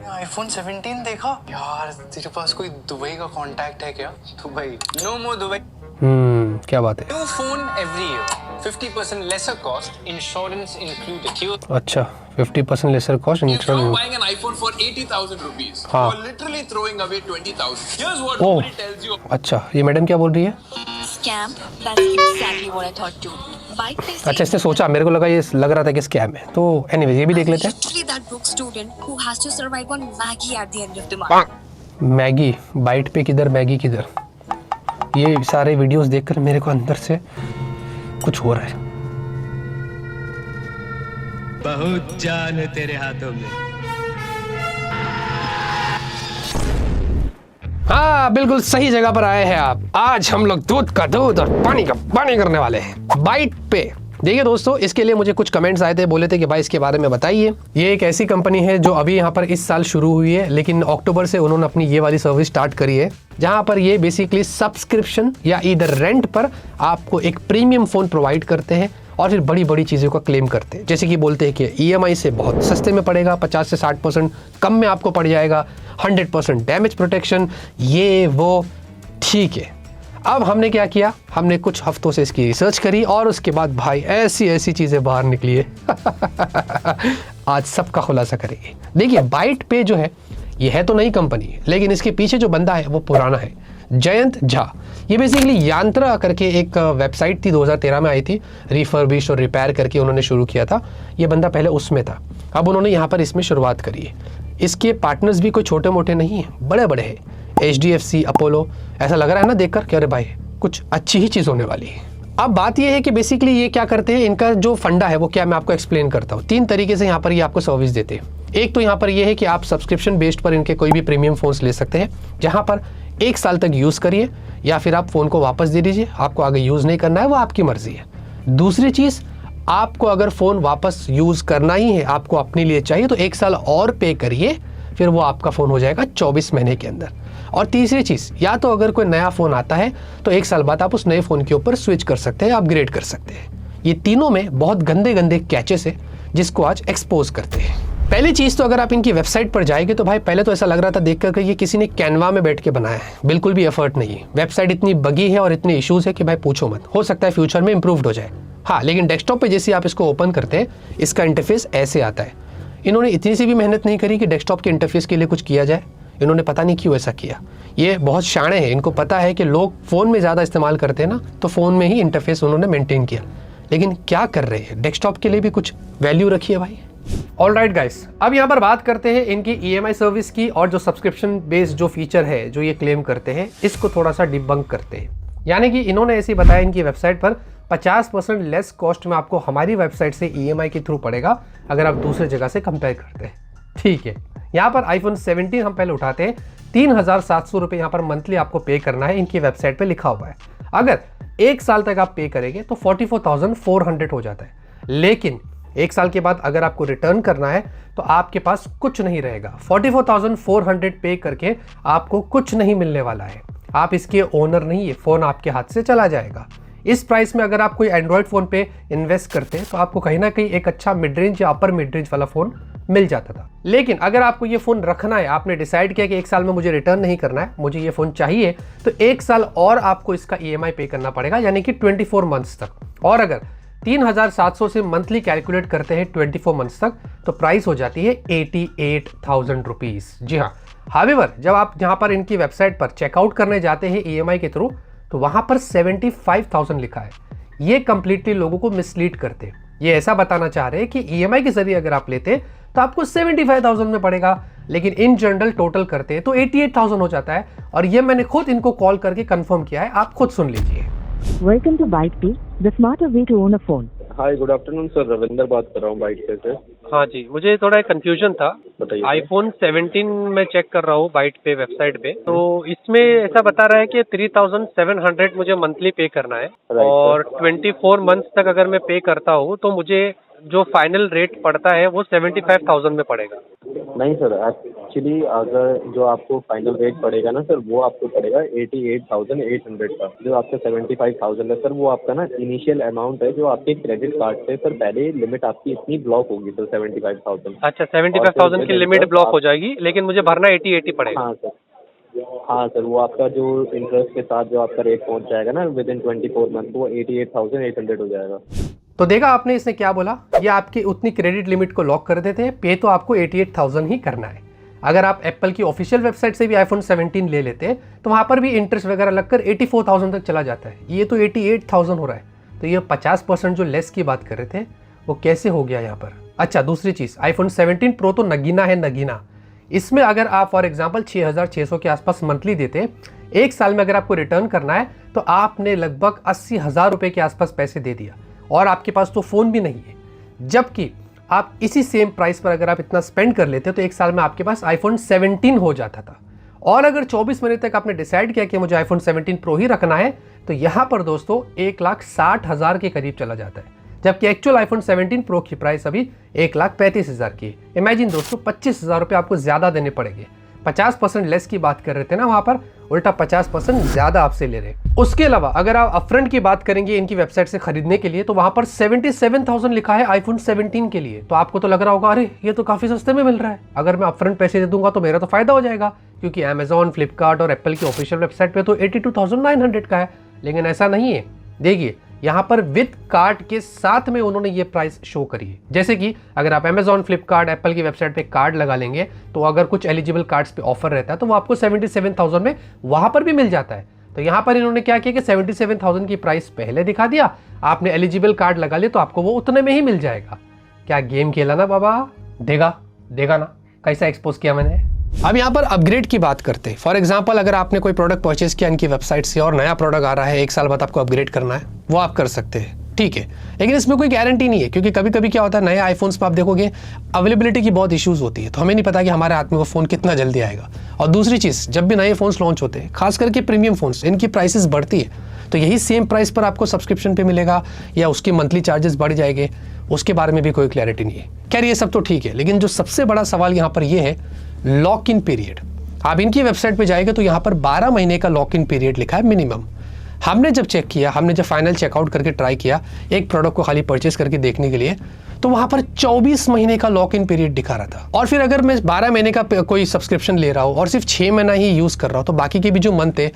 IPhone 17 देखा यार, तेरे पास कोई दुबई का कांटेक्ट है क्या? Dubai, no more Dubai. क्या बात है। New phone every year, 50% lesser cost, insurance included. अच्छा, 50% lesser cost insurance. Buying an iPhone for 80,000 rupees, हाँ। you're literally throwing away 20,000. Here's what oh, nobody tells you. अच्छा, ये madam क्या बोल रही है? Scam. That's exactly what I thought too. Bike पे अच्छा, इसने सोचा, मेरे को लगा ये लग रहा था कि स्कैम है, तो एनीवेज ये भी देख लेते हैं। Literally that broke student who has to survive on Maggie at the end of the month. Maggi bite पे किधर, मैगी किधर, ये सारे वीडियोस देखकर मेरे को अंदर से कुछ हो रहा है। बहुत जान है तेरे हाथों में। हाँ, बिल्कुल सही जगह पर आए हैं आप। आज हम लोग दूध का दूध और पानी का पानी करने वाले हैं बाइट पे। देखिए दोस्तों, इसके लिए मुझे कुछ कमेंट्स आए थे, बोले थे कि भाई इसके बारे में बताइए। ये एक ऐसी कंपनी है जो अभी यहाँ पर इस साल शुरू हुई है, लेकिन अक्टूबर से उन्होंने अपनी ये वाली सर्विस स्टार्ट करी है, जहाँ पर ये बेसिकली सब्सक्रिप्शन या इधर रेंट पर आपको एक प्रीमियम फोन प्रोवाइड करते हैं और फिर बड़ी बड़ी चीज़ों का क्लेम करते हैं। जैसे कि बोलते हैं कि EMI से बहुत सस्ते में पड़ेगा, 50 से 60% कम में आपको पड़ जाएगा, 100% डैमेज प्रोटेक्शन, ये वो। ठीक है, अब हमने क्या किया, हमने कुछ हफ्तों से इसकी रिसर्च करी और उसके बाद भाई ऐसी ऐसी चीज़ें बाहर निकली है। आज सबका खुलासा करेंगे। देखिए, बाइट पे जो है, ये है तो नई कंपनी, लेकिन इसके पीछे जो बंदा है वो पुराना है, जयंत झा। ये बेसिकली यांत्रा करके एक वेबसाइट थी, 2013 में आई थी, रिफर्बिश और रिपेयर करके उन्होंने शुरू किया था। ये बंदा पहले उसमें था, अब उन्होंने यहाँ पर इसमें शुरुआत करी है। इसके पार्टनर्स भी कोई छोटे मोटे नहीं हैं, बड़े बड़े हैं, HDFC, अपोलो। ऐसा लग रहा है ना देखकर कि अरे भाई कुछ अच्छी ही चीज़ होने वाली है। अब बात ये है कि बेसिकली ये क्या करते हैं, इनका जो फंडा है वो क्या, मैं आपको एक्सप्लेन करता हूँ। 3 तरीके से यहाँ पर ये आपको सर्विस देते हैं। एक तो यहाँ पर ये है कि आप सब्सक्रिप्शन बेस्ड पर इनके कोई भी प्रीमियम फोन्स ले सकते हैं, जहाँ पर 1 साल तक यूज़ करिए या फिर आप फ़ोन को वापस दे दीजिए, आपको आगे यूज़ नहीं करना है, वो आपकी मर्ज़ी है। दूसरी चीज़, आपको अगर फ़ोन वापस यूज़ करना ही है, आपको अपने लिए चाहिए, तो 1 साल और पे करिए, फिर वो आपका फ़ोन हो जाएगा 24 महीने के अंदर। और तीसरी चीज़, या तो अगर कोई नया फ़ोन आता है तो 1 साल बाद आप उस नए फ़ोन के ऊपर स्विच कर सकते हैं, अपग्रेड कर सकते हैं। ये तीनों में बहुत गंदे गंदे कैचेस है जिसको आज एक्सपोज करते हैं। पहली चीज़ तो अगर आप इनकी वेबसाइट पर जाएंगे तो भाई पहले तो ऐसा लग रहा था देख कर कि ये किसी ने कैनवा में बैठ के बनाया है, बिल्कुल भी एफर्ट नहीं है। वेबसाइट इतनी बगी है और इतने इश्यूज़ है कि भाई पूछो मत, हो सकता है फ्यूचर में इंप्रूव्ड हो जाए। हाँ, लेकिन डेस्कटॉप पे जैसे आप इसको ओपन करते हैं, इसका इंटरफेस ऐसे आता है। इन्होंने इतनी सी भी मेहनत नहीं करी कि डेस्कटॉप के इंटरफेस के लिए कुछ किया जाए। इन्होंने पता नहीं क्यों ऐसा किया। ये बहुत शाणे हैं, इनको पता है कि लोग फ़ोन में ज़्यादा इस्तेमाल करते हैं ना, तो फ़ोन में ही इंटरफेस उन्होंने मेंटेन किया। लेकिन क्या कर रहे हैं, डेस्कटॉप के लिए भी कुछ वैल्यू रखिए भाई। ऑलराइट गाइस, अब यहाँ पर बात करते हैं इनकी EMI सर्विस की, और जो सब्सक्रिप्शन बेस्ड जो फीचर है जो ये क्लेम करते हैं, इसको थोड़ा सा डिबंक करते हैं। यानी कि इन्होंने ऐसे बताया इनकी वेबसाइट पर 50% लेस कॉस्ट में आपको हमारी वेबसाइट से EMI के थ्रू पड़ेगा अगर आप दूसरे जगह से कंपेयर करते हैं। ठीक है, यहाँ पर iPhone 17 हम पहले उठाते हैं, 3,700 रुपये यहाँ पर मंथली आपको पे करना है, इनकी वेबसाइट पे लिखा हुआ है। अगर 1 साल तक आप पे करेंगे तो 44,400 हो जाता है। लेकिन 1 साल के बाद अगर आपको रिटर्न करना है तो आपके पास कुछ नहीं रहेगा। 44,400 पे करके आपको कुछ नहीं मिलने वाला है, आप इसके ओनर नहीं है, फ़ोन आपके हाथ से चला जाएगा। इस प्राइस में अगर आप कोई एंड्रॉयड फ़ोन पे इन्वेस्ट करते हैं तो आपको कहीं ना कहीं एक अच्छा मिड रेंज या अपर मिड रेंज वाला फ़ोन मिल जाता था। लेकिन अगर आपको ये फ़ोन रखना है, आपने डिसाइड किया कि 1 साल में मुझे रिटर्न नहीं करना है, मुझे ये फ़ोन चाहिए, तो 1 साल और आपको इसका EMI पे करना पड़ेगा, यानी कि 24 मंथ्स तक। और अगर 3,700 से मंथली कैलकुलेट करते हैं 24 मंथ्स तक, तो प्राइस हो जाती है 88,000 रुपीज़। जी हाँ, हावेवर जब आप यहाँ पर इनकी वेबसाइट पर चेकआउट करने जाते हैं EMI के थ्रू, तो वहाँ पर 75,000 लिखा है। ये कंप्लीटली लोगों को मिसलीड करते हैं। ये ऐसा बताना चाह रहे हैं कि EMI के जरिए अगर आप लेते तो आपको 75,000 में पड़ेगा, लेकिन इन जनरल टोटल करते तो 88,000 हो जाता है। और ये मैंने खुद इनको कॉल करके कंफर्म किया है, आप खुद सुन लीजिए। Welcome to BytePay, the smarter way to own a phone. Hi, good afternoon sir, Ravinder बात कर रहा हूँ बाइट से। हाँ जी, मुझे थोड़ा कंफ्यूजन था। बताइए। iPhone 17 में चेक कर रहा हूँ बाइट पे वेबसाइट पे, तो इसमें ऐसा बता रहा है कि 3,700 मुझे मंथली पे करना है, और 24 मंथ्स तक अगर मैं पे करता हूँ तो मुझे जो फाइनल रेट पड़ता है वो 75,000 में पड़ेगा। नहीं सर, एक्चुअली अगर जो आपको फाइनल रेट पड़ेगा ना सर, वो आपको पड़ेगा 88,800 का। जो आपका 75,000 है सर, वो आपका ना इनिशियल अमाउंट है जो आपके क्रेडिट कार्ड से सर पहले लिमिट आपकी इतनी ब्लॉक होगी सर 75,000। अच्छा, 75,000 की लिमिट ब्लॉक हो जाएगी, लेकिन मुझे भरना 80 पड़ेगा। हाँ सर, हाँ सर, वो आपका जो इंटरेस्ट के साथ जो आपका रेट पहुंच जाएगा ना विद इन 24 मंथ, वो 88,800 हो जाएगा। तो देखा आपने इसने क्या बोला, ये आपकी उतनी क्रेडिट लिमिट को लॉक कर देते हैं, पे तो आपको 88,000 ही करना है। अगर आप एप्पल की ऑफिशियल वेबसाइट से भी आईफोन 17 ले लेते हैं तो वहाँ पर भी इंटरेस्ट वगैरह लगकर 84,000 तक चला जाता है। ये तो 88,000 हो रहा है, तो ये 50% जो लेस की बात कर रहे थे वो कैसे हो गया यहाँ पर। अच्छा, दूसरी चीज़, आईफोन 17 प्रो तो नगीना है, नगीना। इसमें अगर आप फॉर एग्जाम्पल 6,600 के आसपास मंथली देते, एक साल में अगर आपको रिटर्न करना है तो आपने लगभग 80,000 रुपये के आसपास पैसे दे दिया और आपके पास तो फ़ोन भी नहीं है। जबकि आप इसी सेम प्राइस पर अगर आप इतना स्पेंड कर लेते तो एक साल में आपके पास आईफोन 17 हो जाता था। और अगर 24 महीने तक आपने डिसाइड किया कि मुझे आईफोन 17 प्रो ही रखना है तो यहाँ पर दोस्तों 1,60,000 के करीब चला जाता है, जबकि एक्चुअल आईफोन 17 प्रो की प्राइस अभी 1,35,000 की। इमेजिन दोस्तों, 25,000 रुपये आपको ज़्यादा देने पड़ेंगे। 50% लेस की बात कर रहे थे ना वहाँ पर, उल्टा 50% ज़्यादा आपसे ले रहे। उसके अलावा अगर आप अपफ्रंट की बात करेंगे इनकी वेबसाइट से खरीदने के लिए तो वहाँ पर 77,000 लिखा है आईफोन 17 के लिए। तो आपको तो लग रहा होगा अरे ये तो काफ़ी सस्ते में मिल रहा है, अगर मैं अपफ्रंट पैसे दे दूंगा तो मेरा तो फायदा हो जाएगा, क्योंकि अमेजॉन, फ्लिपकार्ट और एप्पल की ऑफिशियल वेबसाइट पे तो 82,900 का है। लेकिन ऐसा नहीं है। देखिए यहाँ पर विद कार्ड के साथ में उन्होंने ये प्राइस शो करी है। जैसे कि अगर आप अमेजॉन, फ्लिपकार्ट, एप्पल की वेबसाइट पे कार्ड लगा लेंगे तो अगर कुछ एलिजिबल कार्ड्स पे ऑफर रहता है तो वो आपको 77,000 में वहां पर भी मिल जाता है। तो यहाँ पर इन्होंने क्या किया कि 77,000 की प्राइस पहले दिखा दिया, आपने एलिजिबल कार्ड लगा लिया तो आपको वो उतने में ही मिल जाएगा। क्या गेम खेला ना बाबा, देगा ना कैसा एक्सपोज किया मैंने। अब यहाँ पर अपग्रेड की बात करते हैं। फॉर एग्जांपल अगर आपने कोई प्रोडक्ट परचेज किया इनकी वेबसाइट से और नया प्रोडक्ट आ रहा है, एक साल बाद आपको अपग्रेड करना है, वो आप कर सकते हैं, ठीक है। लेकिन इसमें कोई गारंटी नहीं है, क्योंकि कभी कभी क्या होता है नए आईफोन्स पर आप देखोगे अवेलेबिलिटी की बहुत इश्यूज होती है, तो हमें नहीं पता कि हमारे हाथ में वो फ़ोन कितना जल्दी आएगा। और दूसरी चीज़, जब भी नए फ़ोन्स लॉन्च होते हैं, खास करके प्रीमियम फ़ोन्स, इनकी प्राइसेस बढ़ती है, तो यही सेम प्राइस पर आपको सब्सक्रिप्शन पे मिलेगा या उसके मंथली चार्जेस बढ़ जाएंगे, उसके बारे में भी कोई क्लैरिटी नहीं है। खैर ये सब तो ठीक है, लेकिन जो सबसे बड़ा सवाल यहाँ पर ये है लॉक इन पीरियड। आप इनकी वेबसाइट पे जाएंगे तो यहाँ पर 12 महीने का लॉक इन पीरियड लिखा है मिनिमम। हमने जब चेक किया, हमने जब फाइनल चेकआउट करके ट्राई किया एक प्रोडक्ट को खाली परचेस करके देखने के लिए, तो वहाँ पर 24 महीने का लॉक इन पीरियड दिखा रहा था। और फिर अगर मैं 12 महीने का कोई सब्सक्रिप्शन ले रहा हूँ और सिर्फ 6 महीना ही यूज़ कर रहा हूँ तो बाकी के भी जो मंथ है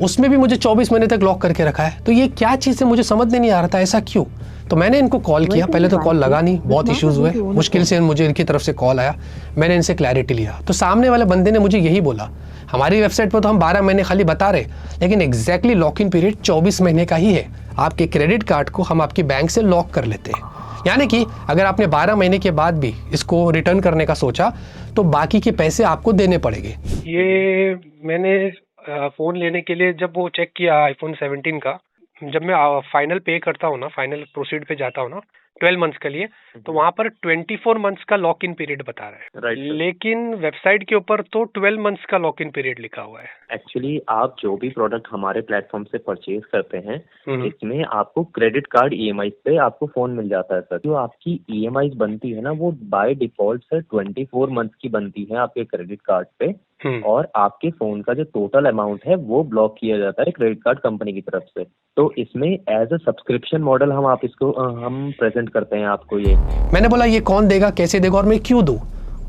उसमें भी मुझे 24 महीने तक लॉक करके रखा है। तो ये क्या चीज़ है मुझे समझ में नहीं आ रहा था, ऐसा क्यों। तो मैंने इनको कॉल किया, पहले तो कॉल लगा नहीं, बहुत इश्यूज़ हुए, मुश्किल से मुझे इनकी तरफ से कॉल आया, मैंने इनसे क्लैरिटी लिया। तो सामने वाले बंदे ने मुझे यही बोला, हमारी वेबसाइट पर तो हम 12 महीने खाली बता रहे, लेकिन एग्जैक्टली लॉक इन पीरियड 24 महीने का ही है। आपके क्रेडिट कार्ड को हम आपके बैंक से लॉक कर लेते हैं, यानी कि अगर आपने 12 महीने के बाद भी इसको रिटर्न करने का सोचा तो बाकी के पैसे आपको देने पड़ेंगे। ये मैंने फ़ोन लेने के लिए जब वो चेक किया आईफोन 17 का, जब मैं फाइनल पे करता हूँ ना, फाइनल प्रोसीड पे जाता हूँ ना 12 मंथ्स के लिए, तो वहाँ पर 24 मंथ्स का लॉक इन पीरियड बता रहा है, लेकिन वेबसाइट के ऊपर तो 12 मंथ्स का लॉक इन पीरियड लिखा हुआ है। एक्चुअली आप जो भी प्रोडक्ट हमारे प्लेटफॉर्म से परचेज करते हैं इसमें आपको क्रेडिट कार्ड ईएमआई पे आपको फोन मिल जाता है सर। जो आपकी ईएमआई बनती है ना वो बाय डिफॉल्ट सर 24 मंथ की बनती है आपके क्रेडिट कार्ड पे, और आपके फोन का जो टोटल अमाउंट है वो ब्लॉक किया जाता है क्रेडिट कार्ड कंपनी की तरफ से। तो इसमें एज अ सब्सक्रिप्शन मॉडल हम प्रेजेंट करते हैं आपको। ये मैंने बोला ये कौन देगा, कैसे देगा और मैं क्यों दूं।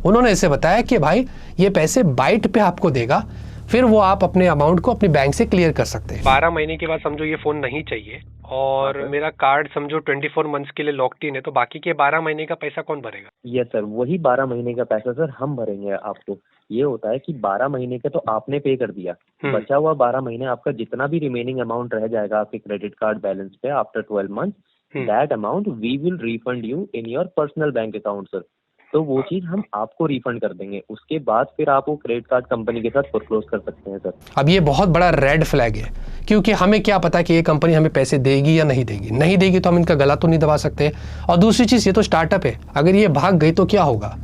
उन्होंने ऐसे बताया कि भाई ये पैसे बाइट पे आपको देगा, फिर वो आप अपने अमाउंट को अपनी बैंक से क्लियर कर सकते हैं। 12 महीने के बाद समझो ये फोन नहीं चाहिए और मेरा कार्ड समझो 24 मंथ्स के लिए लॉक्ड इन है, तो बाकी के 12 महीने का पैसा कौन भरेगा? यस सर, वही 12 महीने का पैसा सर हम भरेंगे आपको। ये होता है कि 12 महीने का तो आपने पे कर दिया, बचा हुआ 12 महीने आपका जितना भी रिमेनिंग अमाउंट रह जाएगा आपके क्रेडिट कार्ड बैलेंस पे after 12 month, that amount we will refund you in your personal bank account sir. तो वो चीज हम आपको रिफंड कर देंगे, उसके बाद फिर आप वो क्रेडिट कार्ड कंपनी के साथ फोरक्लोज कर सकते हैं सर। अब ये बहुत बड़ा रेड फ्लैग है, क्योंकि हमें क्या पता कि ये कंपनी हमें पैसे देगी या नहीं देगी। नहीं देगी तो हम इनका गला तो नहीं दबा सकते, और दूसरी चीज़ ये तो स्टार्टअप है, अगर ये भाग गई तो क्या होगा।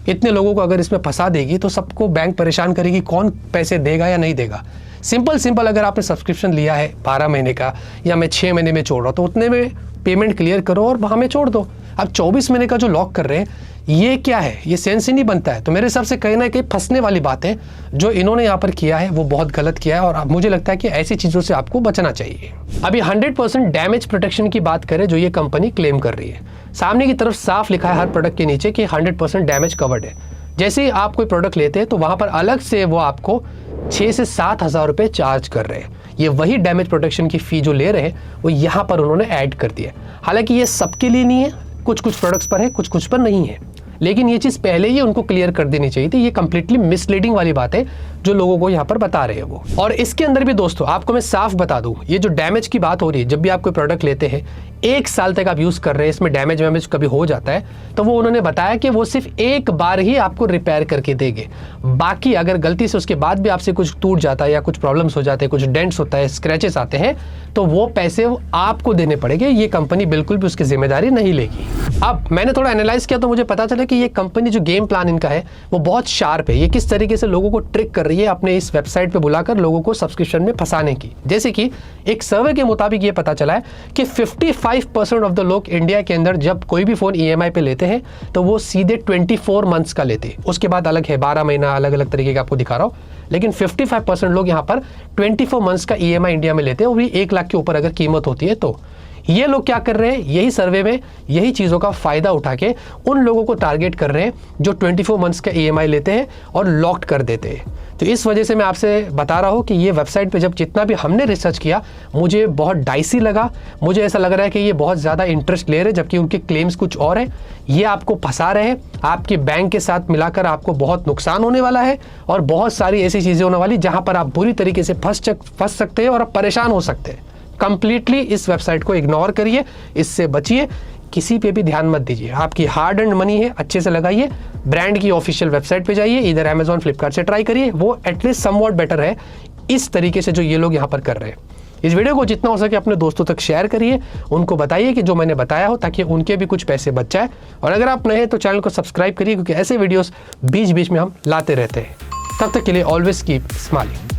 इतने लोगों को अगर इसमें फंसा देगी तो सबको बैंक परेशान करेगी, कौन पैसे देगा या नहीं देगा। सिंपल अगर आपने सब्सक्रिप्शन लिया है 12 महीने का या मैं 6 महीने में छोड़ रहा हूँ तो उतने में पेमेंट क्लियर करो और वहाँ में छोड़ दो। अब 24 महीने का जो लॉक कर रहे हैं ये क्या है, ये सेंस ही नहीं बनता है। तो मेरे हिसाब से कहीं ना कहीं फंसने वाली बात है जो इन्होंने यहाँ पर किया है वो बहुत गलत किया है और अब मुझे लगता है कि ऐसी चीज़ों से आपको बचना चाहिए। अभी 100% डैमेज प्रोटेक्शन की बात करें जो ये कंपनी क्लेम कर रही है, सामने की तरफ साफ लिखा है हर प्रोडक्ट के नीचे कि 100% डैमेज कवर्ड है। जैसे ही आप कोई प्रोडक्ट लेते हैं तो वहाँ पर अलग से वो आपको 6 से 7 हज़ार रुपये चार्ज कर रहे हैं। ये वही डैमेज प्रोटेक्शन की फ़ी जो ले रहे हैं वो यहाँ पर उन्होंने ऐड कर दिया। हालांकि ये सबके लिए नहीं है, कुछ प्रोडक्ट्स पर है, कुछ पर नहीं है, लेकिन ये चीज़ पहले ही उनको क्लियर कर देनी चाहिए थी। ये कंप्लीटली मिसलीडिंग वाली बात है जो लोगों को यहाँ पर बता रहे हैं वो। और इसके अंदर भी दोस्तों आपको मैं साफ बता दूँ, ये जो डैमेज की बात हो रही है, जब भी आप कोई प्रोडक्ट लेते हैं 1 साल तक आप यूज़ कर रहे हैं, इसमें डैमेज कभी हो जाता है तो वो उन्होंने बताया कि वो सिर्फ एक बार ही आपको रिपेयर करके देंगे। बाकी अगर गलती से उसके बाद भी आपसे कुछ टूट जाता है या कुछ प्रॉब्लम्स हो जाते हैं, कुछ डेंट्स होता है, स्क्रैचेस आते हैं, तो वो पैसे आपको देने पड़ेंगे। ये कंपनी बिल्कुल भी उसकी जिम्मेदारी नहीं लेगी। अब मैंने थोड़ा एनालाइज किया तो मुझे पता चला कि ये कंपनी जो गेम प्लान इनका है वो बहुत शार्प है। ये किस तरीके से लोगों को ट्रिक कर रही है अपने इस वेबसाइट पे बुलाकर लोगों को सब्सक्रिप्शन में फंसाने की। जैसे कि एक सर्वे के मुताबिक ये पता चला है कि 55% ऑफ द लोग इंडिया के अंदर जब कोई भी फोन EMI पे लेते हैं तो वो सीधे 24 मंथ्स का लेते हैं। उसके बाद अलग है 12 महीना, अलग अलग तरीके का आपको दिखा रहा हूँ, लेकिन 55% लोग यहाँ पर 24 मंथ्स का EMI इंडिया में लेते हैं, वो भी 1 लाख के ऊपर अगर कीमत होती है तो। ये लोग क्या कर रहे हैं, यही सर्वे में यही चीज़ों का फ़ायदा उठा के उन लोगों को टारगेट कर रहे हैं जो 24 मंथ्स का EMI लेते हैं और लॉक्ड कर देते हैं। तो इस वजह से मैं आपसे बता रहा हूँ कि ये वेबसाइट पे जब जितना भी हमने रिसर्च किया मुझे बहुत डाइसी लगा। मुझे ऐसा लग रहा है कि ये बहुत ज़्यादा इंटरेस्ट ले रहे हैं जबकि उनके क्लेम्स कुछ और हैं। ये आपको फंसा रहे हैं, आपके बैंक के साथ मिलाकर आपको बहुत नुकसान होने वाला है और बहुत सारी ऐसी चीज़ें होने वाली जहाँ पर आप बुरी तरीके से फंस सकते हैं और आप परेशान हो सकते हैं। कंप्लीटली इस वेबसाइट को इग्नोर करिए, इससे बचिए, किसी पे भी ध्यान मत दीजिए। आपकी हार्ड एंड मनी है, अच्छे से लगाइए। ब्रांड की ऑफिशियल वेबसाइट पे जाइए, इधर Amazon, फ्लिपकार्ट से ट्राई करिए, वो एटलीस्ट समवॉट बेटर है इस तरीके से जो ये लोग यहाँ पर कर रहे हैं। इस वीडियो को जितना हो सके अपने दोस्तों तक शेयर करिए, उनको बताइए कि जो मैंने बताया हो, ताकि उनके भी कुछ पैसे बच जाए। और अगर आप नए हैं तो चैनल को सब्सक्राइब करिए क्योंकि ऐसे वीडियोस बीच बीच में हम लाते रहते हैं। तब तक के लिए ऑलवेज कीप स्माइलिंग।